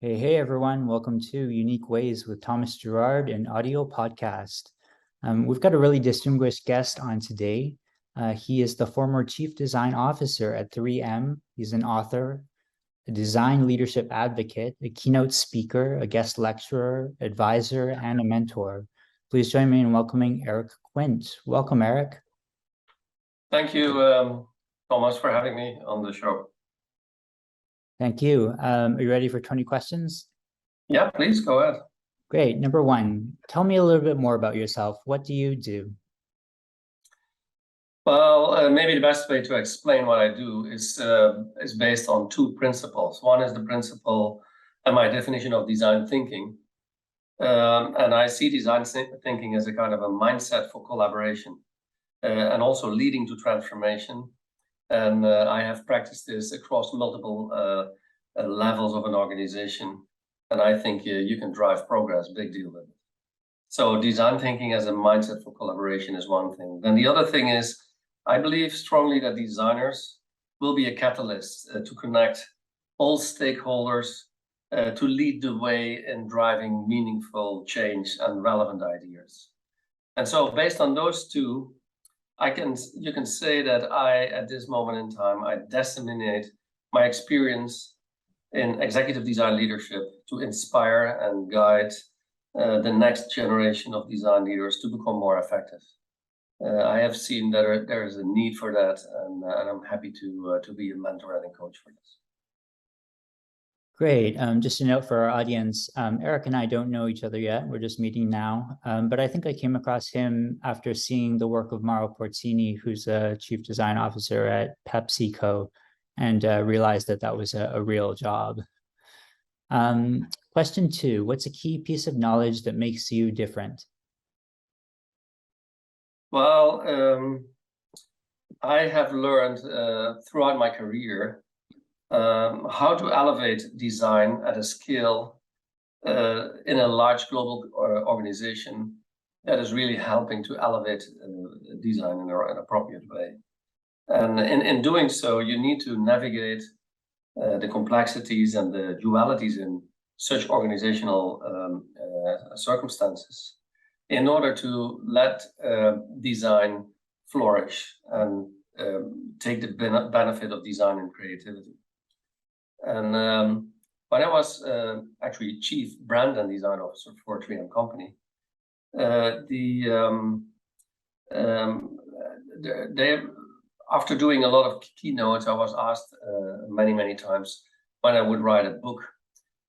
Hey everyone, welcome to Unique Ways with Thomas Gerard, an audio podcast. We've got a really distinguished guest on today. He is the former Chief Design Officer at 3M. He's an author, a design leadership advocate, a keynote speaker, a guest lecturer, advisor, and a mentor. Please join me in welcoming Eric Quint. Welcome, Eric. Thank you, Thomas, for having me on the show. Thank you. Are you ready for 20 questions? Yeah, please go ahead. Great. Number one, tell me a little bit more about yourself. What do you do? Well, maybe the best way to explain what I do is based on two principles. One is the principle and my definition of design thinking. And I see design thinking as a kind of a mindset for collaboration and also leading to transformation. And I have practiced this across multiple levels of an organization. And I think you can drive progress, big deal with it. So design thinking as a mindset for collaboration is one thing. Then the other thing is, I believe strongly that designers will be a catalyst to connect all stakeholders to lead the way in driving meaningful change and relevant ideas. And so based on those two, you can say that at this moment in time, I disseminate my experience in executive design leadership to inspire and guide the next generation of design leaders to become more effective. I have seen that there is a need for that, and I'm happy to be a mentor and a coach for this. Great. Just a note for our audience, Eric and I don't know each other yet. We're just meeting now, but I think I came across him after seeing the work of Mauro Porcini, who's a Chief Design Officer at PepsiCo, and realized that that was a real job. Question two, what's a key piece of knowledge that makes you different? Well, I have learned throughout my career how to elevate design at a scale in a large global organization that is really helping to elevate design in an appropriate way. And in doing so, you need to navigate the complexities and the dualities in such organizational circumstances in order to let design flourish and take the benefit of design and creativity. And when I was actually Chief Brand and Design Officer for 3M Company, after doing a lot of keynotes, I was asked many times when I would write a book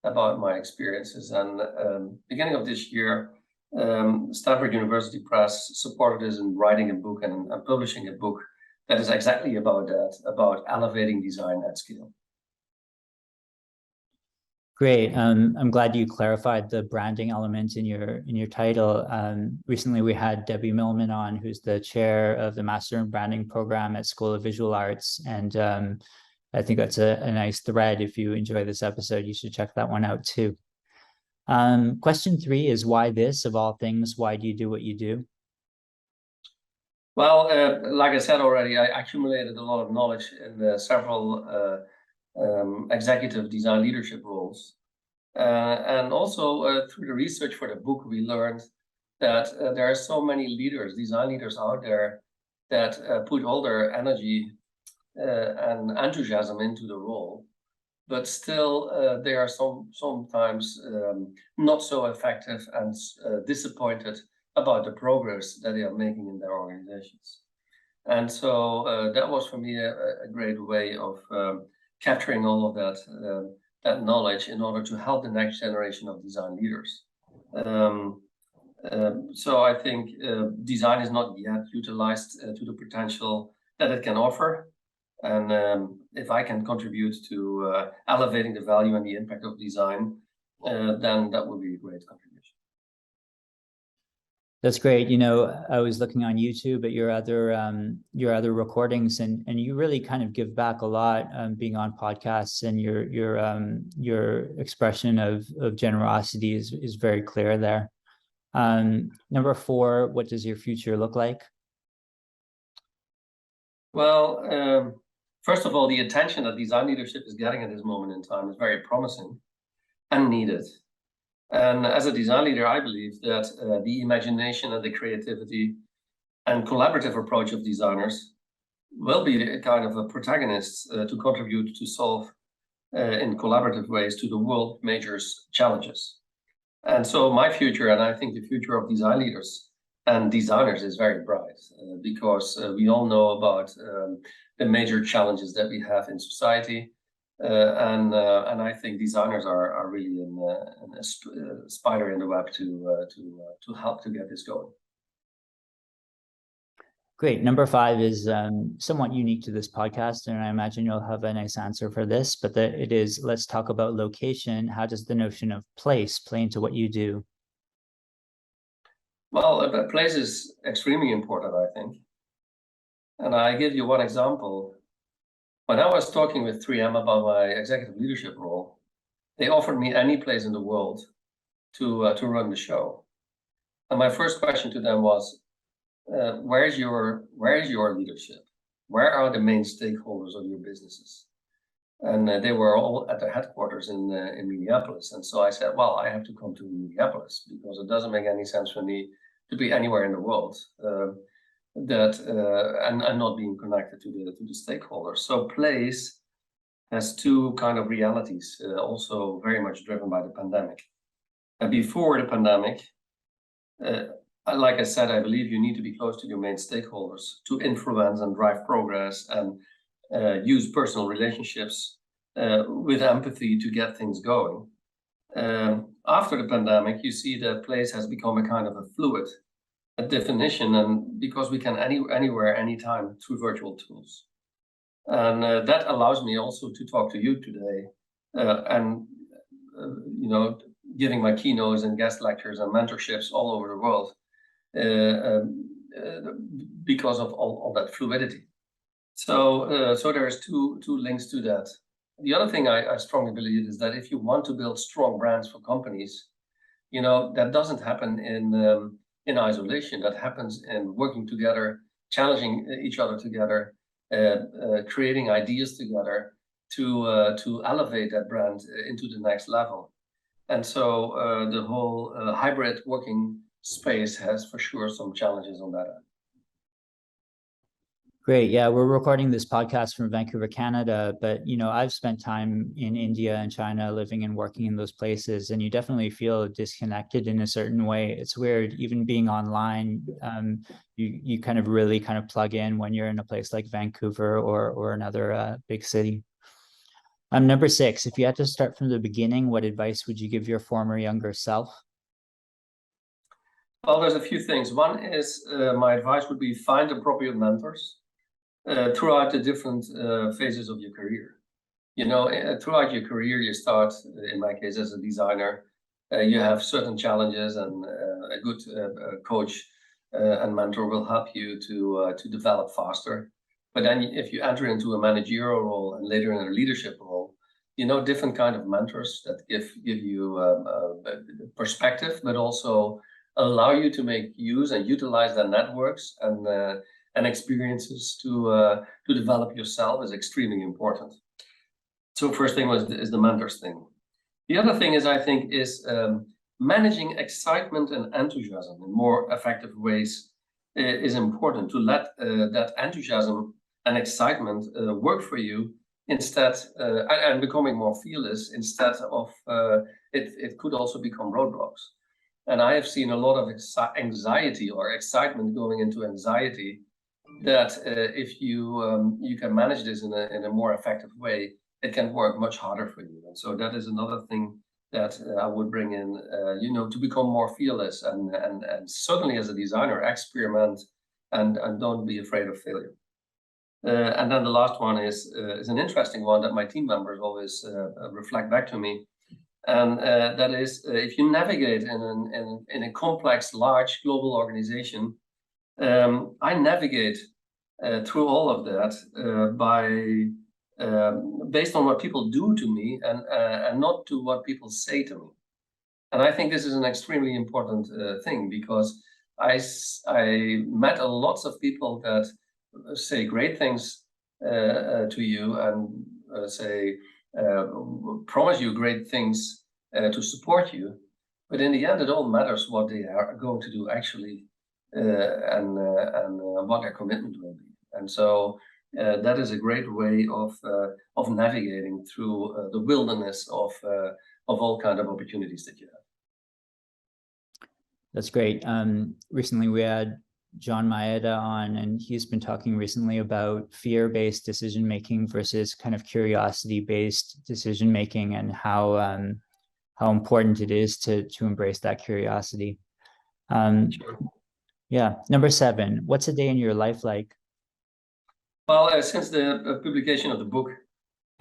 about my experiences. And beginning of this year, Stanford University Press supported us in writing a book and publishing a book that is exactly about that, about elevating design at scale. Great. I'm glad you clarified the branding element in your title. Recently, we had Debbie Millman on, who's the chair of the Master in Branding program at School of Visual Arts, and I think that's a nice thread. If you enjoy this episode, you should check that one out too. Question three is, why this? Of all things, why do you do what you do? Well, like I said already, I accumulated a lot of knowledge in several executive design leadership roles. And also through the research for the book, we learned that there are so many leaders, design leaders out there that put all their energy and enthusiasm into the role, but still they are sometimes not so effective and disappointed about the progress that they are making in their organizations. And so that was for me a great way of capturing all of that knowledge in order to help the next generation of design leaders. So I think design is not yet utilized to the potential that it can offer. And if I can contribute to elevating the value and the impact of design, then that would be a great contribution. That's great. You know, I was looking on YouTube at your other recordings, and you really kind of give back a lot, being on podcasts, and your expression of generosity is very clear there. Number four, what does your future look like? Well, first of all, the attention that design leadership is getting at this moment in time is very promising. and needed. And as a design leader, I believe that the imagination and the creativity and collaborative approach of designers will be a kind of a protagonist to contribute to solve in collaborative ways to the world majors challenges. And so my future, and I think the future of design leaders and designers, is very bright because we all know about the major challenges that we have in society. And I think designers are really a spider in the web to help to get this going. Great. Number 5 is somewhat unique to this podcast, and I imagine you'll have a nice answer for this, but it is, let's talk about location. How does the notion of place play into what you do? Well, a place is extremely important, I think. And I give you one example. When I was talking with 3M about my executive leadership role, they offered me any place in the world to run the show. And my first question to them was, where is your leadership? Where are the main stakeholders of your businesses? And they were all at their headquarters in Minneapolis. And so I said, well, I have to come to Minneapolis because it doesn't make any sense for me to be anywhere in the world and not being connected to the stakeholders. So place has two kind of realities, also very much driven by the pandemic. And before the pandemic, like I said, I believe you need to be close to your main stakeholders to influence and drive progress and use personal relationships with empathy to get things going. After the pandemic, you see that place has become a kind of a fluid definition, and because we can anywhere, anytime through virtual tools. And that allows me also to talk to you today and, giving my keynotes and guest lectures and mentorships all over the world. Because of all that fluidity. So there's two links to that. The other thing I strongly believe is that if you want to build strong brands for companies, that doesn't happen in isolation. That happens in working together, challenging each other together, creating ideas together to elevate that brand into the next level. And so the whole hybrid working space has for sure some challenges on that end. Great. Yeah, we're recording this podcast from Vancouver, Canada, but I've spent time in India and China, living and working in those places, and you definitely feel disconnected in a certain way. It's weird, even being online, you kind of really plug in when you're in a place like Vancouver or another big city. Number 6, if you had to start from the beginning, what advice would you give your former younger self? Well, there's a few things. One is my advice would be find appropriate mentors throughout the different phases of your career. Throughout your career, you start, in my case, as a designer. You have certain challenges, and a good coach and mentor will help you to develop faster. But then if you enter into a managerial role and later in a leadership role, different kind of mentors that give you perspective, but also allow you to make use and utilize their networks and experiences to develop yourself is extremely important. So first thing is the mentors thing. The other thing is, I think, is managing excitement and enthusiasm in more effective ways is important, to let that enthusiasm and excitement work for you instead, and becoming more fearless instead of, it could also become roadblocks. And I have seen a lot of anxiety or excitement going into anxiety that if you can manage this in a more effective way, it can work much harder for you. And so that is another thing that I would bring in, to become more fearless and certainly as a designer, experiment and don't be afraid of failure. And then the last one is an interesting one that my team members always reflect back to me. And that is, if you navigate in a complex, large global organization, I navigate through all of that based on what people do to me and not to what people say to me. And I think this is an extremely important thing, because I met lots of people that say great things to you and promise you great things to support you. But in the end, it all matters what they are going to do actually, and what their commitment will be. And so that is a great way of navigating through the wilderness of all kind of opportunities that you have. That's great. Recently we had John Maeda on, and he's been talking recently about fear-based decision-making versus kind of curiosity-based decision-making, and how important it is to embrace that curiosity. Sure. Yeah. Number 7, what's a day in your life like? Well, since the publication of the book,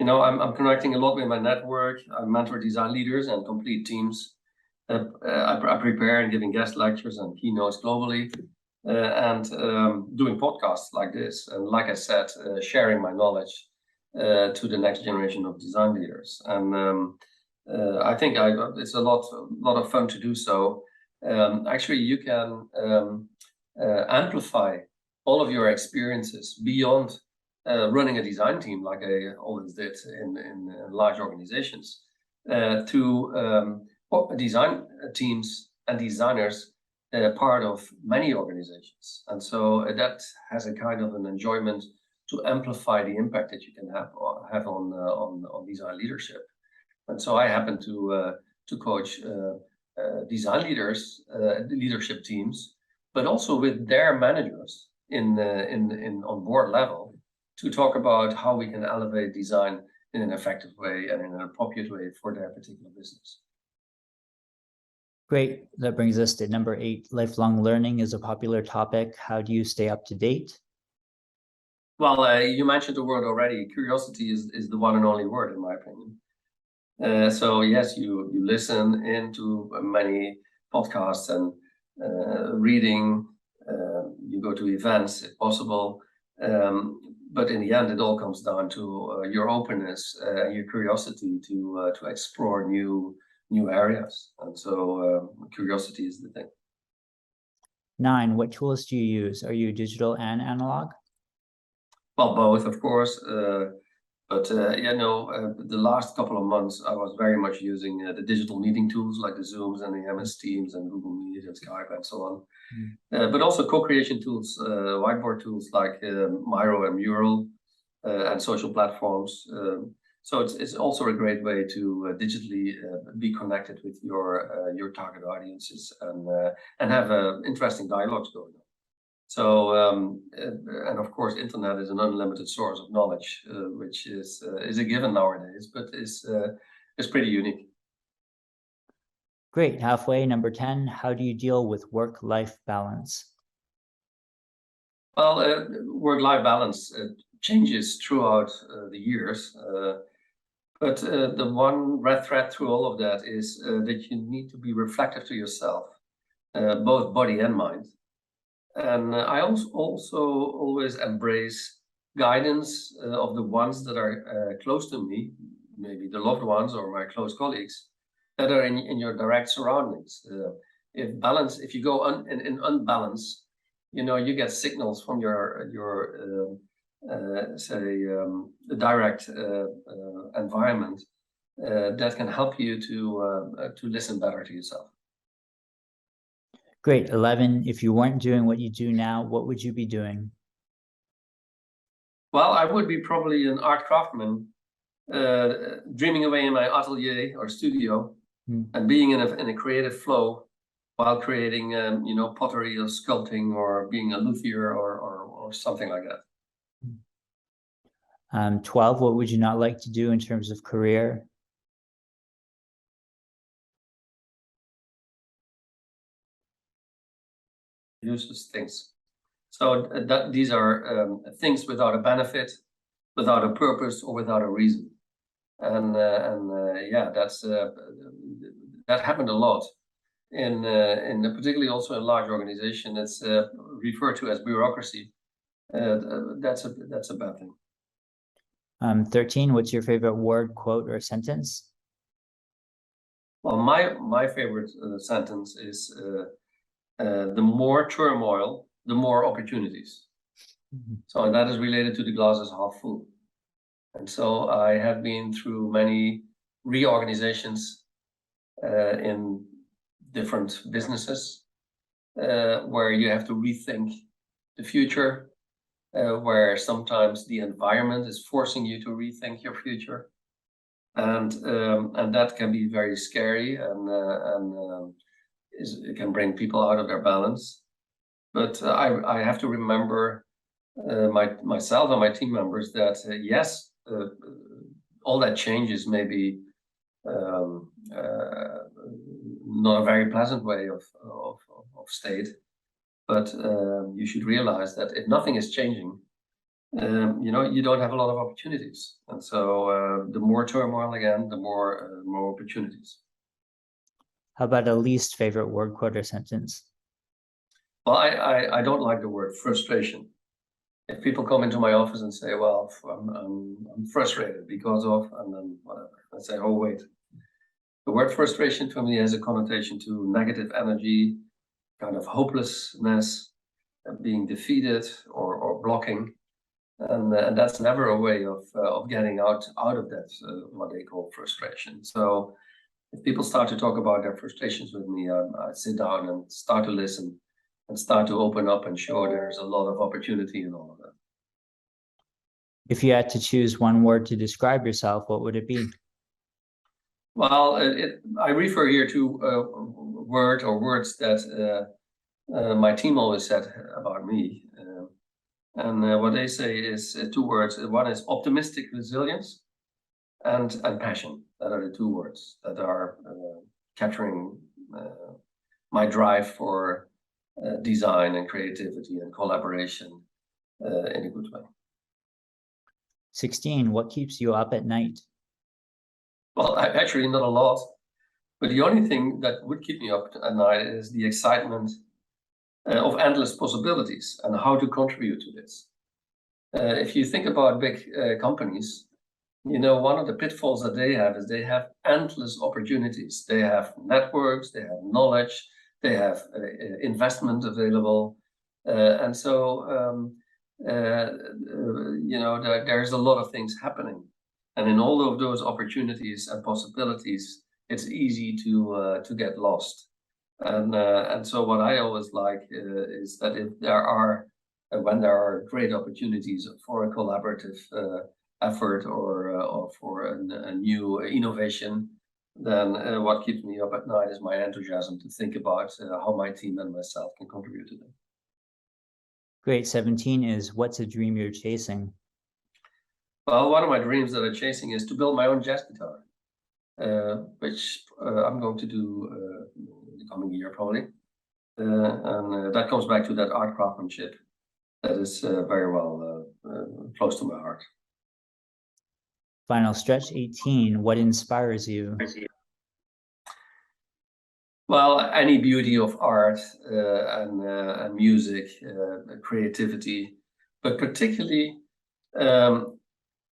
I'm connecting a lot with my network. I mentor design leaders and complete teams. I prepare and giving guest lectures and keynotes globally, and doing podcasts like this. And like I said, sharing my knowledge to the next generation of design leaders. And I think it's a lot of fun to do so. Actually, you can amplify all of your experiences beyond running a design team, like I always did in large organizations, to design teams and designers part of many organizations. And so that has a kind of an enjoyment to amplify the impact that you can have on design leadership. And so I happen to coach design leaders, leadership teams, but also with their managers on board level, to talk about how we can elevate design in an effective way and in an appropriate way for their particular business. Great. That brings us to number 8. Lifelong learning is a popular topic. How do you stay up to date? Well, you mentioned the word already. Curiosity is the one and only word, in my opinion. So yes, you listen into many podcasts and reading. You go to events if possible. But in the end, it all comes down to your openness and your curiosity to explore new areas. And so curiosity is the thing. 9, what tools do you use? Are you digital and analog? Well, both, of course. But the last couple of months, I was very much using the digital meeting tools like the Zooms and the MS Teams and Google Meet and Skype and so on. But also co-creation tools, whiteboard tools like Miro and Mural, and social platforms. So it's also a great way to digitally be connected with your target audiences and have interesting dialogues going on. So and of course, internet is an unlimited source of knowledge, which is a given nowadays, but is pretty unique. Great. Halfway, number 10, how do you deal with work-life balance? Well, work-life balance changes throughout the years, but the one red thread through all of that is that you need to be reflective to yourself, both body and mind. And I also always embrace guidance of the ones that are close to me, maybe the loved ones or my close colleagues that are in your direct surroundings. If you go in unbalance, you get signals from your direct environment that can help you to listen better to yourself. Great. 11, if you weren't doing what you do now, what would you be doing? Well, I would be probably an art craftsman, dreaming away in my atelier or studio, and being in a creative flow while creating, pottery or sculpting or being a luthier or something like that. 12, what would you not like to do in terms of career? Useless things. So these are things without a benefit, without a purpose, or without a reason. And that's that happened a lot in particularly also in large organization. It's referred to as bureaucracy. That's a bad thing. 13, what's your favorite word, quote, or sentence? Well, my favorite sentence is the more turmoil, the more opportunities. So that is related to the glass is half full. And so I have been through many reorganizations in different businesses, where you have to rethink the future, where sometimes the environment is forcing you to rethink your future, and that can be very scary, and it can bring people out of their balance. But I have to remember myself and my team members that yes, all that changes may be not a very pleasant way of state, but you should realize that if nothing is changing, you don't have a lot of opportunities, and so the more turmoil again, the more opportunities. How about a least favorite word, quote, or sentence? Well, I don't like the word frustration. If people come into my office and say, "Well, I'm frustrated because of," and then whatever, I say, "Oh wait." The word frustration for me has a connotation to negative energy, kind of hopelessness, being defeated or blocking, and that's never a way of getting out of that what they call frustration. So if people start to talk about their frustrations with me, I sit down and start to listen and start to open up and show there's a lot of opportunity in all of that. If you had to choose one word to describe yourself, what would it be? Well, I refer here to words that my team always said about me. And what they say is two words. One is optimistic resilience and passion. That are the two words that are capturing my drive for design and creativity and collaboration in a good way. 16, what keeps you up at night? Well, actually not a lot, but the only thing that would keep me up at night is the excitement of endless possibilities and how to contribute to this. If you think about big companies, one of the pitfalls that they have is they have endless opportunities. They have networks, they have knowledge, they have investment available. And so, there's a lot of things happening. And in all of those opportunities and possibilities, it's easy to get lost. And so what I always like is that when there are great opportunities for a collaborative effort or for a new innovation, then what keeps me up at night is my enthusiasm to think about how my team and myself can contribute to them. Great. 17 is, what's a dream you're chasing? Well, one of my dreams that I'm chasing is to build my own jazz guitar, which I'm going to do in the coming year probably. And that comes back to that art craftsmanship that is very well close to my heart. Final stretch, 18, what inspires you? Well, any beauty of art and music, creativity, but particularly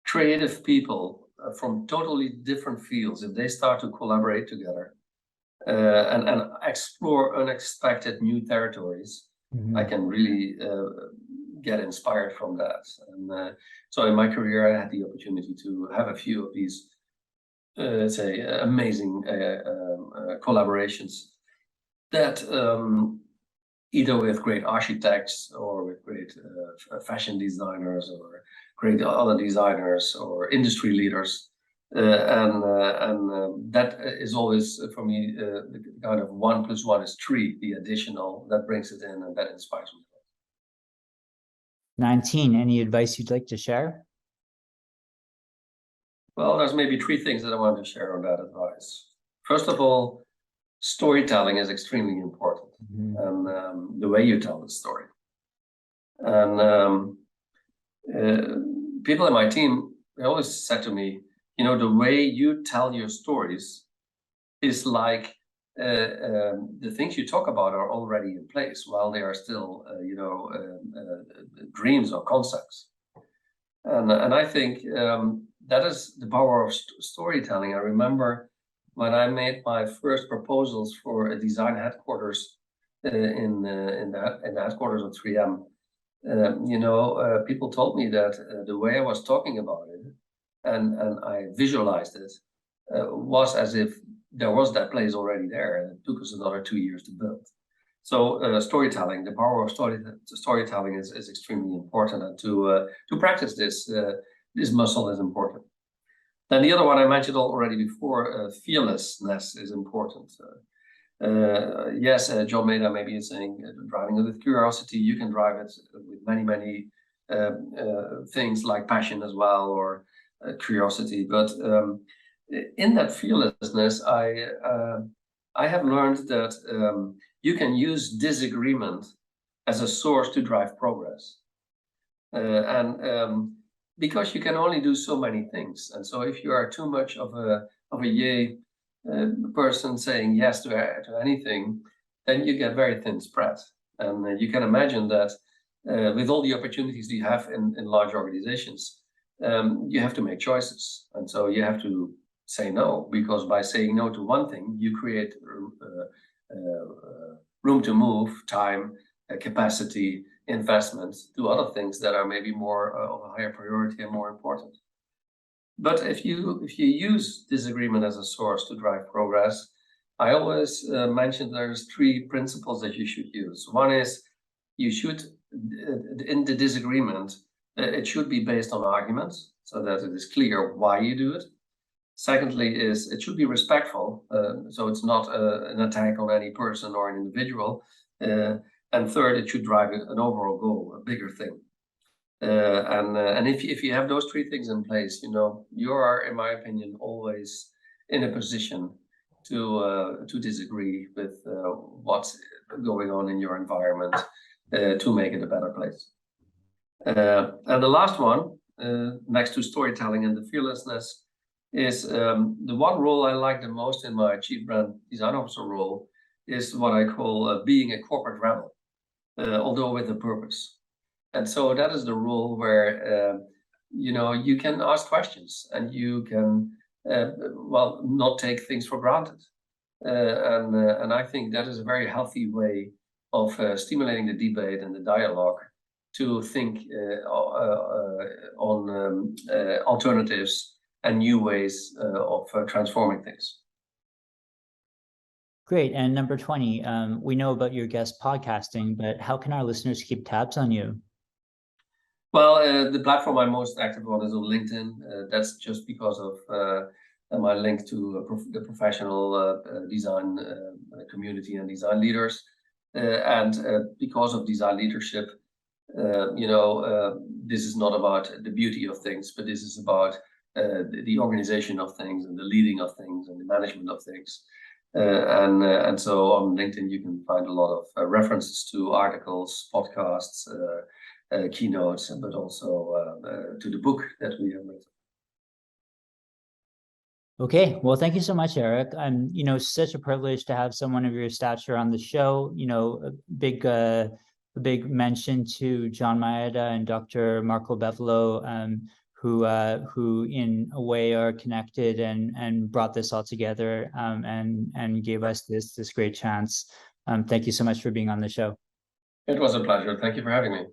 creative people from totally different fields. If they start to collaborate together and explore unexpected new territories, I can really get inspired from that. And so in my career, I had the opportunity to have a few of these, let's say, amazing collaborations that either with great architects or with great fashion designers or great other designers or industry leaders. And that is always, for me, the kind of 1 + 1 is 3, the additional, that brings it in and that inspires me. 19, any advice you'd like to share? Well, there's maybe 3 things that I want to share on that advice. First of all, storytelling is extremely important, and the way you tell the story. And people in my team, they always said to me, the way you tell your stories is like the things you talk about are already in place while they are still, dreams or concepts. And I think that is the power of storytelling. I remember when I made my first proposals for a design headquarters in the headquarters of 3M, people told me that the way I was talking about it and I visualized it was as if there was that place already there, and it took us another 2 years to build. So storytelling, the power of storytelling is extremely important, and to practice this muscle is important. Then the other one I mentioned already before, fearlessness is important. Yes, John Maeda maybe is saying driving it with curiosity. You can drive it with many things like passion as well, or curiosity. But in that fearlessness, I have learned that you can use disagreement as a source to drive progress, and because you can only do so many things. And so if you are too much of a yay person saying yes to anything, then you get very thin spread. And you can imagine that with all the opportunities you have in large organizations, you have to make choices. And so you have to say no, because by saying no to one thing, you create room to move, time, capacity, investments to other things that are maybe more of a higher priority and more important. But if you use disagreement as a source to drive progress, I always mention there's 3 principles that you should use. One is you should, in the disagreement, it should be based on arguments so that it is clear why you do it. Secondly is it should be respectful, so it's not an attack on any person or an individual. And third, it should drive an overall goal, a bigger thing. And if you have those 3 things in place, you are, in my opinion, always in a position to disagree with what's going on in your environment to make it a better place. And the last one, next to storytelling and the fearlessness, is the one role I like the most in my Chief Brand Design Officer role is what I call being a corporate rebel, although with a purpose. And so that is the role where you can ask questions and you can not take things for granted. And I think that is a very healthy way of stimulating the debate and the dialogue to think on alternatives and new ways of transforming things. Great. And number 20, we know about your guest podcasting, but how can our listeners keep tabs on you? Well, the platform I'm most active on is on LinkedIn. That's just because of my link to the professional design community and design leaders. And because of design leadership, this is not about the beauty of things, but this is about the organization of things and the leading of things and the management of things. And so on LinkedIn, you can find a lot of references to articles, podcasts, keynotes, but also to the book that we have written. Okay, well, thank you so much, Eric. Such a privilege to have someone of your stature on the show. A big mention to John Maeda and Dr. Marco Bevolo, who in a way are connected and brought this all together and gave us this great chance. Thank you so much for being on the show. It was a pleasure. Thank you for having me.